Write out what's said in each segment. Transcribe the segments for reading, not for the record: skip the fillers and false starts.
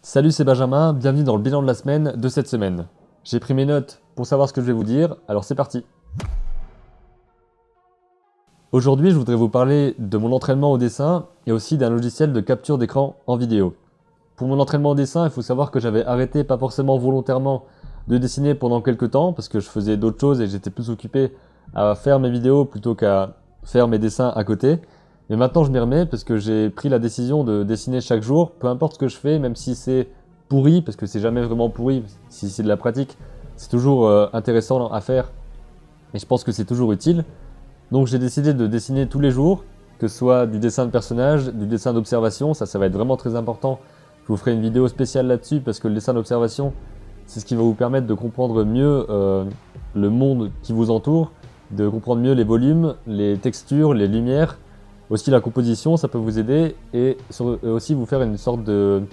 Salut, c'est Benjamin, bienvenue dans le bilan de la semaine de cette semaine. J'ai pris mes notes pour savoir ce que je vais vous dire, alors c'est parti. Aujourd'hui, je voudrais vous parler de mon entraînement au dessin et aussi d'un logiciel de capture d'écran en vidéo. Pour mon entraînement au dessin, il faut savoir que j'avais arrêté, pas forcément volontairement, de dessiner pendant quelques temps parce que je faisais d'autres choses et j'étais plus occupé à faire mes vidéos plutôt qu'à faire mes dessins à côté. Mais maintenant je m'y remets parce que j'ai pris la décision de dessiner chaque jour, peu importe ce que je fais, même si c'est pourri, parce que c'est jamais vraiment pourri, si c'est de la pratique, c'est toujours intéressant à faire et je pense que c'est toujours utile. Donc j'ai décidé de dessiner tous les jours, que ce soit du dessin de personnage, du dessin d'observation, ça va être vraiment très important. Je vous ferai une vidéo spéciale là-dessus parce que le dessin d'observation, c'est ce qui va vous permettre de comprendre mieux le monde qui vous entoure, de comprendre mieux les volumes, les textures, les lumières. Aussi la composition, ça peut vous aider et aussi vous faire une sorte de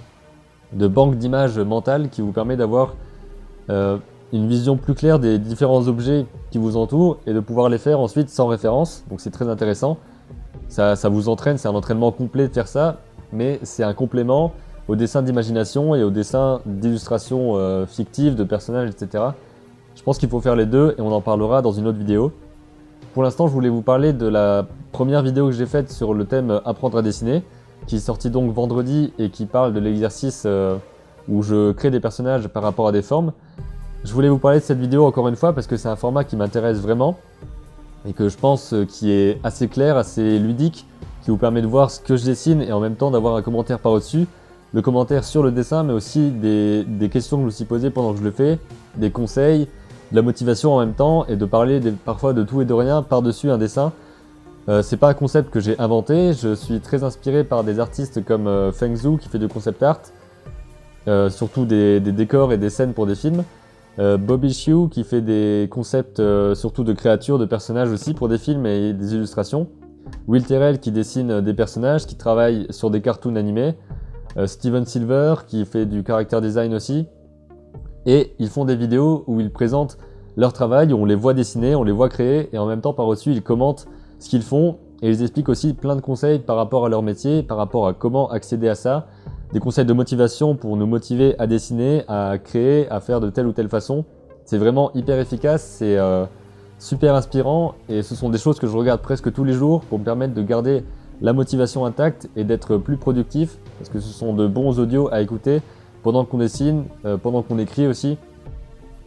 banque d'images mentale qui vous permet d'avoir une vision plus claire des différents objets qui vous entourent et de pouvoir les faire ensuite sans référence. Donc c'est très intéressant. Ça vous entraîne, c'est un entraînement complet de faire ça, mais c'est un complément au dessin d'imagination et au dessin d'illustrations fictives, de personnages, etc. Je pense qu'il faut faire les deux et on en parlera dans une autre vidéo. Pour l'instant, je voulais vous parler de la première vidéo que j'ai faite sur le thème apprendre à dessiner, qui est sortie donc vendredi et qui parle de l'exercice où je crée des personnages par rapport à des formes. Je voulais vous parler de cette vidéo encore une fois parce que c'est un format qui m'intéresse vraiment et que je pense qui est assez clair, assez ludique, qui vous permet de voir ce que je dessine et en même temps d'avoir un commentaire par au-dessus. Le commentaire sur le dessin, mais aussi des questions que je me suis posées pendant que je le fais, des conseils, de la motivation en même temps et de parler parfois de tout et de rien par-dessus un dessin. C'est pas un concept que j'ai inventé, je suis très inspiré par des artistes comme Feng Zhu qui fait du concept art, surtout des décors et des scènes pour des films. Bobby Chiu qui fait des concepts surtout de créatures, de personnages aussi pour des films et des illustrations. Will Terrell qui dessine des personnages, qui travaille sur des cartoons animés. Steven Silver qui fait du character design aussi. Et ils font des vidéos où ils présentent leur travail, où on les voit dessiner, on les voit créer, et en même temps par-dessus ils commentent ce qu'ils font, et ils expliquent aussi plein de conseils par rapport à leur métier, par rapport à comment accéder à ça, des conseils de motivation pour nous motiver à dessiner, à créer, à faire de telle ou telle façon. C'est vraiment hyper efficace, c'est super inspirant, et ce sont des choses que je regarde presque tous les jours pour me permettre de garder la motivation intacte et d'être plus productif, parce que ce sont de bons audios à écouter, pendant qu'on dessine, pendant qu'on écrit aussi.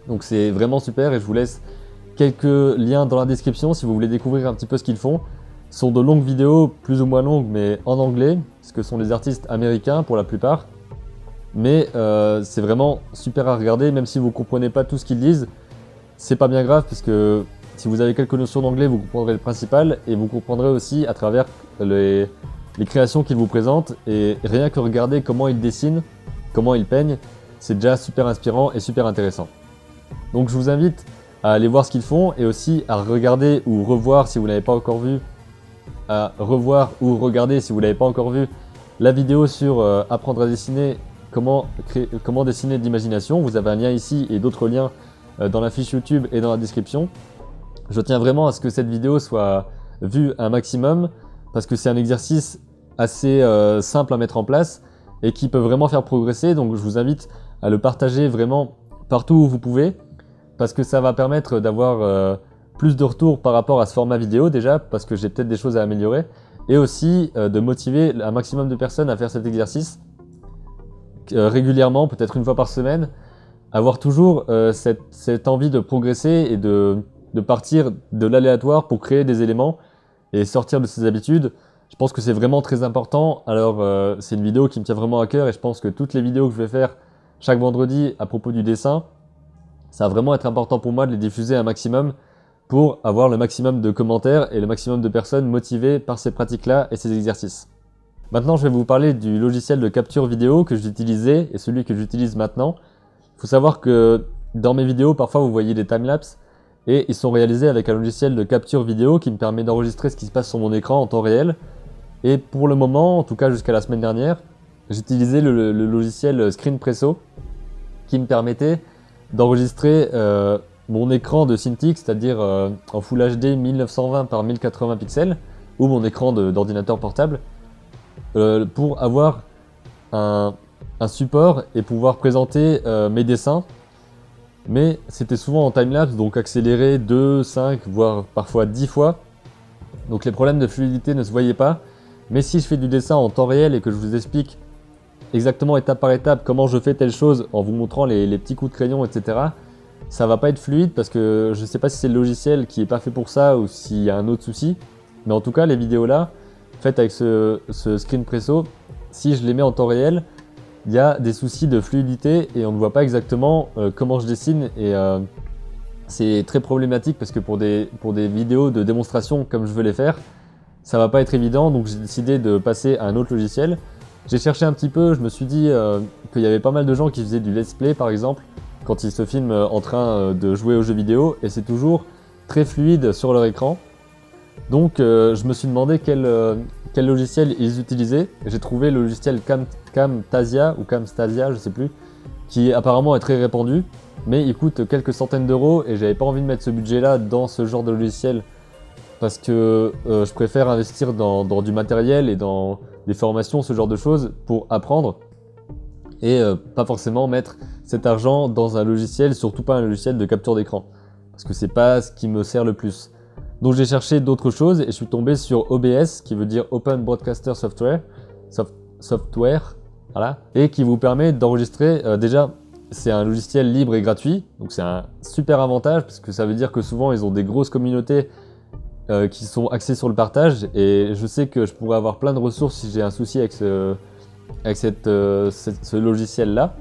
Donc c'est vraiment super et je vous laisse quelques liens dans la description si vous voulez découvrir un petit peu ce qu'ils font. Ce sont de longues vidéos, plus ou moins longues, mais en anglais, parce que ce sont des artistes américains pour la plupart. Mais c'est vraiment super à regarder, même si vous ne comprenez pas tout ce qu'ils disent. C'est pas bien grave, parce que si vous avez quelques notions d'anglais, vous comprendrez le principal, et vous comprendrez aussi à travers les créations qu'ils vous présentent. Et rien que regarder comment ils dessinent, comment ils peignent, c'est déjà super inspirant et super intéressant. Donc je vous invite à aller voir ce qu'ils font et aussi à regarder ou revoir si vous ne l'avez pas encore vu, à revoir ou regarder si vous ne l'avez pas encore vu la vidéo sur apprendre à dessiner, comment dessiner de l'imagination. Vous avez un lien ici et d'autres liens dans la fiche YouTube et dans la description. Je tiens vraiment à ce que cette vidéo soit vue un maximum parce que c'est un exercice assez simple à mettre en place et qui peut vraiment faire progresser, donc je vous invite à le partager vraiment partout où vous pouvez, parce que ça va permettre d'avoir plus de retours par rapport à ce format vidéo déjà, parce que j'ai peut-être des choses à améliorer, et aussi de motiver un maximum de personnes à faire cet exercice régulièrement, peut-être une fois par semaine, avoir toujours cette envie de progresser et de partir de l'aléatoire pour créer des éléments et sortir de ses habitudes. Je pense que c'est vraiment très important, alors c'est une vidéo qui me tient vraiment à cœur et je pense que toutes les vidéos que je vais faire chaque vendredi à propos du dessin, ça va vraiment être important pour moi de les diffuser un maximum pour avoir le maximum de commentaires et le maximum de personnes motivées par ces pratiques-là et ces exercices. Maintenant, je vais vous parler du logiciel de capture vidéo que j'utilisais et celui que j'utilise maintenant. Il faut savoir que dans mes vidéos, parfois vous voyez des timelapses et ils sont réalisés avec un logiciel de capture vidéo qui me permet d'enregistrer ce qui se passe sur mon écran en temps réel. Et pour le moment, en tout cas jusqu'à la semaine dernière, j'utilisais le logiciel ScreenPresso qui me permettait d'enregistrer mon écran de Cintiq, c'est-à-dire en Full HD 1920 par 1080 pixels, ou mon écran d'ordinateur portable, pour avoir un support et pouvoir présenter mes dessins. Mais c'était souvent en timelapse, donc accéléré 2, 5, voire parfois 10 fois. Donc les problèmes de fluidité ne se voyaient pas. Mais si je fais du dessin en temps réel et que je vous explique exactement étape par étape comment je fais telle chose en vous montrant les petits coups de crayon, etc., ça va pas être fluide parce que je sais pas si c'est le logiciel qui est pas fait pour ça ou s'il y a un autre souci. Mais en tout cas, les vidéos là, faites avec ce Screen Presso, si je les mets en temps réel, il y a des soucis de fluidité et on ne voit pas exactement comment je dessine et c'est très problématique parce que pour des vidéos de démonstration comme je veux les faire, ça va pas être évident, donc j'ai décidé de passer à un autre logiciel. J'ai cherché un petit peu, je me suis dit qu'il y avait pas mal de gens qui faisaient du let's play par exemple, quand ils se filment en train de jouer aux jeux vidéo et c'est toujours très fluide sur leur écran. Donc je me suis demandé quel logiciel ils utilisaient. J'ai trouvé le logiciel Camtasia ou Camstasia, je sais plus, qui apparemment est très répandu, mais il coûte quelques centaines d'euros et j'avais pas envie de mettre ce budget là dans ce genre de logiciel parce que je préfère investir dans du matériel et dans des formations, ce genre de choses pour apprendre et pas forcément mettre cet argent dans un logiciel, surtout pas un logiciel de capture d'écran parce que c'est pas ce qui me sert le plus. Donc j'ai cherché d'autres choses et je suis tombé sur OBS, qui veut dire Open Broadcaster Software, voilà, et qui vous permet d'enregistrer. Déjà, c'est un logiciel libre et gratuit, donc c'est un super avantage parce que ça veut dire que souvent ils ont des grosses communautés qui sont axées sur le partage et je sais que je pourrais avoir plein de ressources si j'ai un souci avec ce logiciel-là.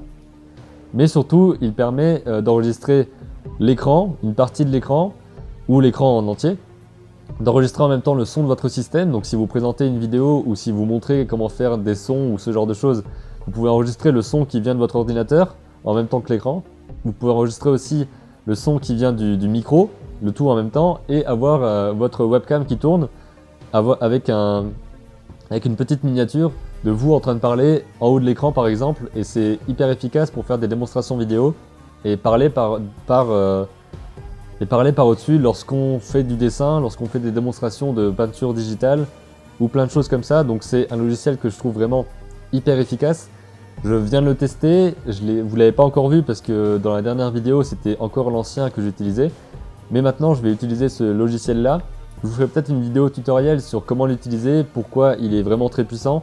Mais surtout, il permet d'enregistrer l'écran, une partie de l'écran, ou l'écran en entier, d'enregistrer en même temps le son de votre système. Donc si vous présentez une vidéo ou si vous montrez comment faire des sons ou ce genre de choses, vous pouvez enregistrer le son qui vient de votre ordinateur en même temps que l'écran. Vous pouvez enregistrer aussi le son qui vient du micro, le tout en même temps, et avoir votre webcam qui tourne avec une petite miniature de vous en train de parler en haut de l'écran par exemple, et c'est hyper efficace pour faire des démonstrations vidéo et parler par au-dessus lorsqu'on fait du dessin, lorsqu'on fait des démonstrations de peinture digitale ou plein de choses comme ça. Donc c'est un logiciel que je trouve vraiment hyper efficace. Je viens de le tester, vous l'avez pas encore vu parce que dans la dernière vidéo c'était encore l'ancien que j'utilisais. Mais maintenant je vais utiliser ce logiciel là. Je vous ferai peut-être une vidéo tutoriel sur comment l'utiliser, pourquoi il est vraiment très puissant.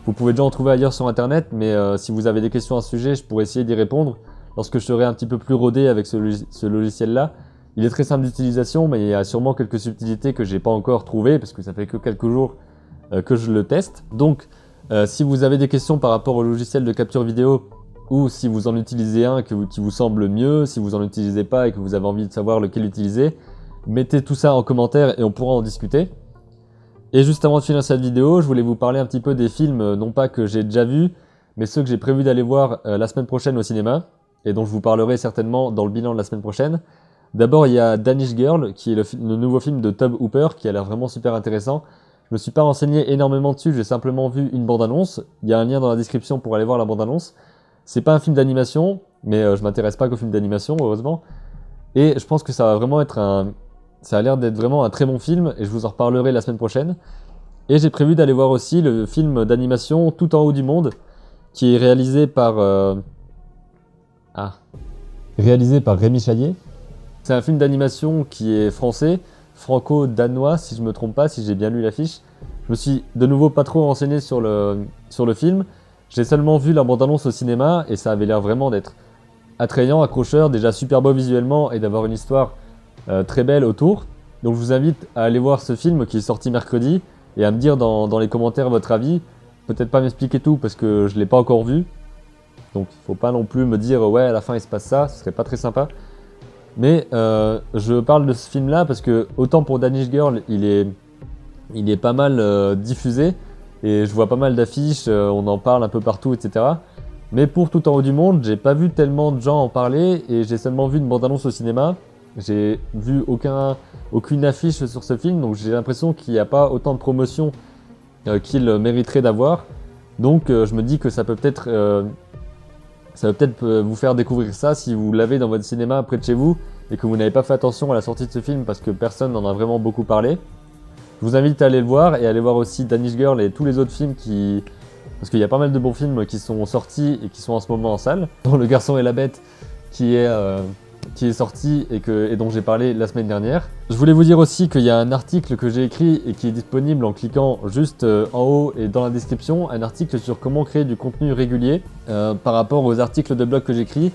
Vous pouvez déjà en trouver ailleurs sur internet, mais si vous avez des questions à ce sujet, je pourrais essayer d'y répondre lorsque je serai un petit peu plus rodé avec ce logiciel là. Il est très simple d'utilisation, mais il y a sûrement quelques subtilités que j'ai pas encore trouvées parce que ça fait que quelques jours que je le teste. Donc, si vous avez des questions par rapport au logiciel de capture vidéo ou si vous en utilisez un qui vous semble mieux, si vous en utilisez pas et que vous avez envie de savoir lequel utiliser, mettez tout ça en commentaire et on pourra en discuter. Et juste avant de finir cette vidéo, je voulais vous parler un petit peu des films, non pas que j'ai déjà vus, mais ceux que j'ai prévu d'aller voir la semaine prochaine au cinéma et dont je vous parlerai certainement dans le bilan de la semaine prochaine. D'abord, il y a Danish Girl, qui est le nouveau film de Tobe Hooper, qui a l'air vraiment super intéressant. Je me suis pas renseigné énormément dessus, j'ai simplement vu une bande-annonce. Il y a un lien dans la description pour aller voir la bande-annonce. C'est pas un film d'animation, mais je m'intéresse pas qu'aux films d'animation, heureusement. Et je pense que ça va vraiment être ça a l'air d'être vraiment un très bon film, et je vous en reparlerai la semaine prochaine. Et j'ai prévu d'aller voir aussi le film d'animation Tout en haut du monde, qui est réalisé par Rémi Chaillet. C'est un film d'animation qui est français, franco-danois si je me trompe pas, si j'ai bien lu l'affiche. Je me suis de nouveau pas trop renseigné sur le film. J'ai seulement vu la bande-annonce au cinéma et ça avait l'air vraiment d'être attrayant, accrocheur, déjà super beau visuellement et d'avoir une histoire très belle autour. Donc je vous invite à aller voir ce film qui est sorti mercredi et à me dire dans les commentaires votre avis. Peut-être pas m'expliquer tout parce que je l'ai pas encore vu. Donc il faut pas non plus me dire ouais à la fin il se passe ça, ce serait pas très sympa. Mais je parle de ce film là parce que autant pour Danish Girl il est pas mal diffusé et je vois pas mal d'affiches, on en parle un peu partout etc. Mais pour Tout en haut du monde j'ai pas vu tellement de gens en parler et j'ai seulement vu une bande-annonce au cinéma. J'ai vu aucune affiche sur ce film donc j'ai l'impression qu'il n'y a pas autant de promotion qu'il mériterait d'avoir. Donc je me dis que ça peut peut-être vous faire découvrir ça si vous l'avez dans votre cinéma près de chez vous et que vous n'avez pas fait attention à la sortie de ce film parce que personne n'en a vraiment beaucoup parlé. Je vous invite à aller le voir et à aller voir aussi Danish Girl et tous les autres films qui parce qu'il y a pas mal de bons films qui sont sortis et qui sont en ce moment en salle, dont Le Garçon et la Bête qui est sorti et dont j'ai parlé la semaine dernière. Je voulais vous dire aussi qu'il y a un article que j'ai écrit et qui est disponible en cliquant juste en haut et dans la description, un article sur comment créer du contenu régulier par rapport aux articles de blog que j'écris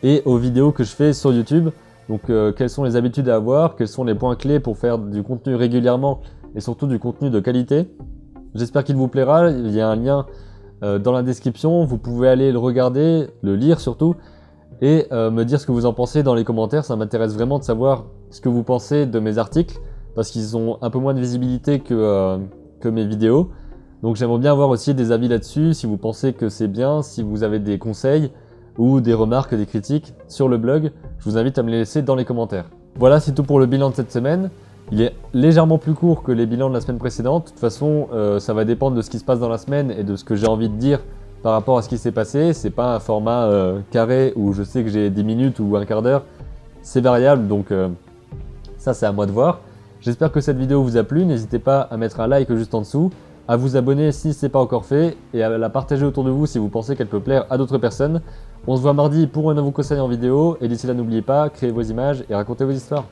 et aux vidéos que je fais sur YouTube. Donc quelles sont les habitudes à avoir, quels sont les points clés pour faire du contenu régulièrement et surtout du contenu de qualité. J'espère qu'il vous plaira, il y a un lien dans la description, vous pouvez aller le regarder, le lire surtout, et me dire ce que vous en pensez dans les commentaires. Ça m'intéresse vraiment de savoir ce que vous pensez de mes articles, parce qu'ils ont un peu moins de visibilité que mes vidéos. Donc j'aimerais bien avoir aussi des avis là-dessus, si vous pensez que c'est bien, si vous avez des conseils ou des remarques, des critiques sur le blog, je vous invite à me les laisser dans les commentaires. Voilà, c'est tout pour le bilan de cette semaine. Il est légèrement plus court que les bilans de la semaine précédente. De toute façon, ça va dépendre de ce qui se passe dans la semaine et de ce que j'ai envie de dire par rapport à ce qui s'est passé. C'est pas un format carré où je sais que j'ai 10 minutes ou un quart d'heure. C'est variable, donc ça c'est à moi de voir. J'espère que cette vidéo vous a plu. N'hésitez pas à mettre un like juste en dessous, à vous abonner si ce n'est pas encore fait et à la partager autour de vous si vous pensez qu'elle peut plaire à d'autres personnes. On se voit mardi pour un nouveau conseil en vidéo et d'ici là n'oubliez pas, créez vos images et racontez vos histoires.